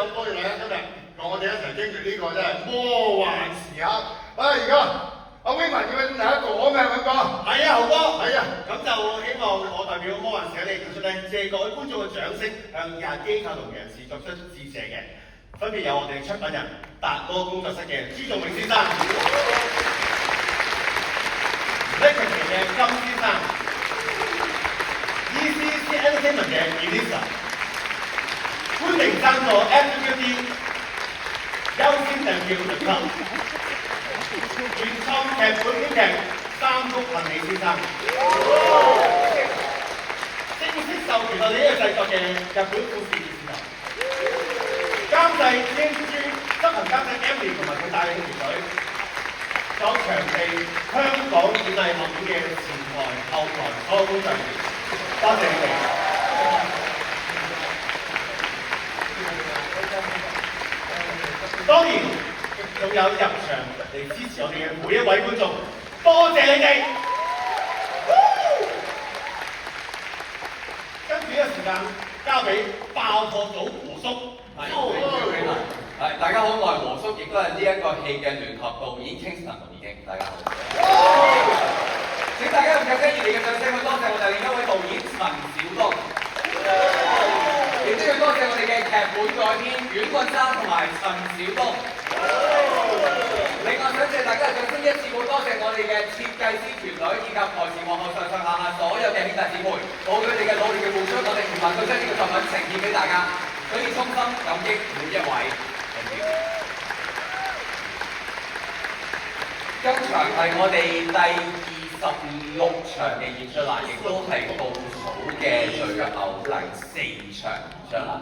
咁多謝大家今日同我哋一齊經歷呢個真係魔幻時刻。而家阿 Wingman 要大家講咩？咁講係啊，豪哥，係啊，咁就希望我代表魔幻時刻嘅演出咧，借各位觀眾嘅掌聲，向以下機構同人士作出致謝嘅。分別有我哋出品人達哥工作室嘅朱仲永先生，Liquid 嘅金先生 ，ECC Entertainment 嘅 Elisa， 歡迎贊助 FWD 優先訂票特級，原創劇本編劇三谷幸美先生，正式授權我哋呢個製作嘅日本故事電視台。監製英珠，執行監製 Emily 同埋佢帶領嘅團隊，作場地香港演藝學院嘅前台、後台所有工作人員，多謝你哋。當然，仲有入場嚟支持我哋嘅每一位觀眾，多謝你哋。跟住呢個時間交俾爆破組胡叔。係，大家好，我係和叔，亦都係呢一個戲嘅聯合導演 Kingston 同已經，大家好。請大家用更加熱烈嘅掌聲去多謝我哋另一位導演陳小東，亦都要多謝我哋嘅劇本改編阮君山同埋陳小東。另外想謝大家嘅掌聲，一次過多謝我哋嘅設計師團隊以及台前幕後上上下下所有嘅兄弟姊妹，冇佢哋嘅努力嘅付出，我哋唔能夠將呢個作品呈現俾大家。所以衷心感激每一位。今場係我哋第26場嘅演出啦，亦都係倒數嘅最後第4場演出啦。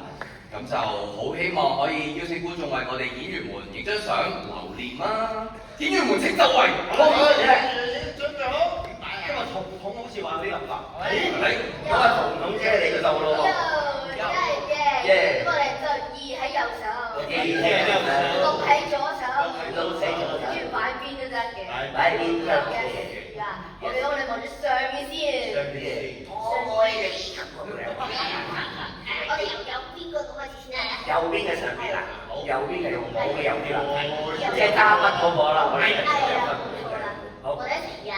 咁就好希望可以邀請觀眾為我哋演員們影張相留念啦。演員們請就位。準備好。今日彤好似話有啲諗法。咁啊，彤姐嚟嗰度咯喎。咁我哋就2喺右手，6喺左手，跟住擺邊都得嘅。擺邊都得嘅。我哋望住上面先。我哋由右邊嗰度開始先啊。右邊嘅上邊啦，右邊係好嘅右邊啦，即係揸乜嗰個啦。係啦，好，我哋一齊呀。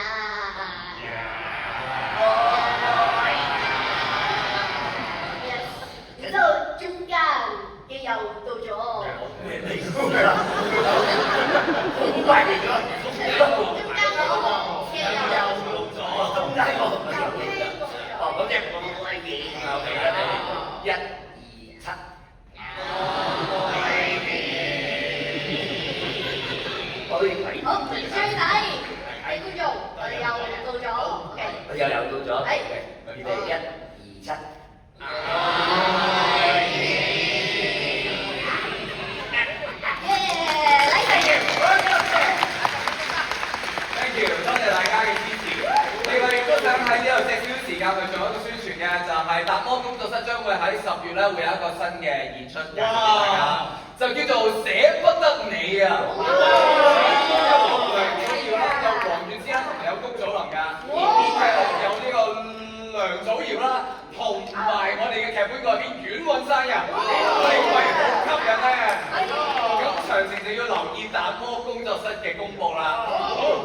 然之後中間嘅右到咗。好快變咗。中間嗰個嘅右到咗。中間嗰個。咁即係我係1、2、7。好，最底，係觀眾，我哋又到咗，又到咗，係，預備1、2、7。Thank you， 多謝大家嘅支持。另外亦都想喺呢度借少少時間去做一個宣傳嘅，就係達摩工作室將會喺10月咧會有一個新嘅演出嘅，大家就叫做捨不得你啊！有梁祖堯啦，有黃貫之啦，同埋有谷祖琳㗎。編劇有呢個梁祖堯啦，同埋我哋嘅劇本改編阮韻山㗎，係咪好吸引咧？咁詳情就要留意達摩工作室嘅公佈啦。好，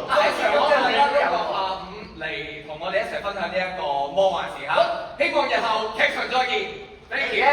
喺場我哋呢個下午嚟同我哋一齊分享呢一個魔幻時刻，希望日後劇場再見。Thank you。